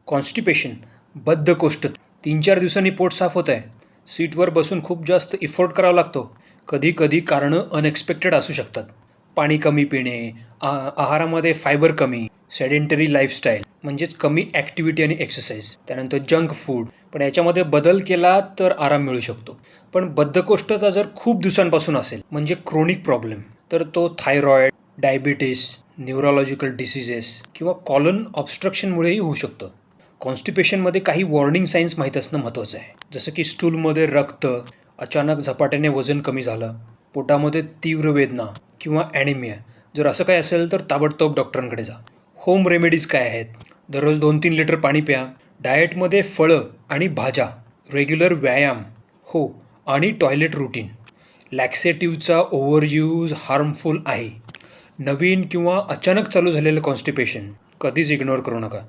Constipation, बद्धकोष्ठता, 3-4 दिवसांनी पोट साफ होत आहे, सीटवर बसून खूप जास्त इफोर्ट करावा लागतो. कधी कधी कारणं अनएक्सपेक्टेड असू शकतात. पाणी कमी पिणे, आहारामध्ये फायबर कमी, सेडेंटरी लाईफस्टाईल म्हणजेच कमी ॲक्टिव्हिटी आणि एक्सरसाइज, त्यानंतर जंक फूड. पण याच्यामध्ये बदल केला तर आराम मिळू शकतो. पण बद्धकोष्ठता जर खूप दिवसांपासून असेल म्हणजे क्रोनिक प्रॉब्लेम, तर तो थायरॉईड, डायबिटीस, न्यूरोलॉजिकल डिसीजेस किंवा कॉलन ऑब्स्ट्रक्शनमुळेही होऊ शकतं. कॉन्स्टिपेशनमध्ये काही वॉर्निंग साईन्स माहीत असणं महत्त्वाचं आहे. जसं की स्टूलमध्ये रक्त, अचानक झपाट्याने वजन कमी झालं, पोटामध्ये तीव्र वेदना किंवा ॲनिमिया. जर असं काही असेल तर ताबडतोब डॉक्टरांकडे जा. होम रेमेडीज काय आहेत? दररोज 2-3 लिटर पाणी प्या. डाएटमध्ये फळं आणि भाज्या, रेग्युलर व्यायाम हो आणि टॉयलेट रुटीन. लॅक्सेटिव्हचा ओव्हरयूज हार्मफुल आहे. नवीन किंवा अचानक चालू झालेलं कॉन्स्टिपेशन कधीच इग्नोर करू नका.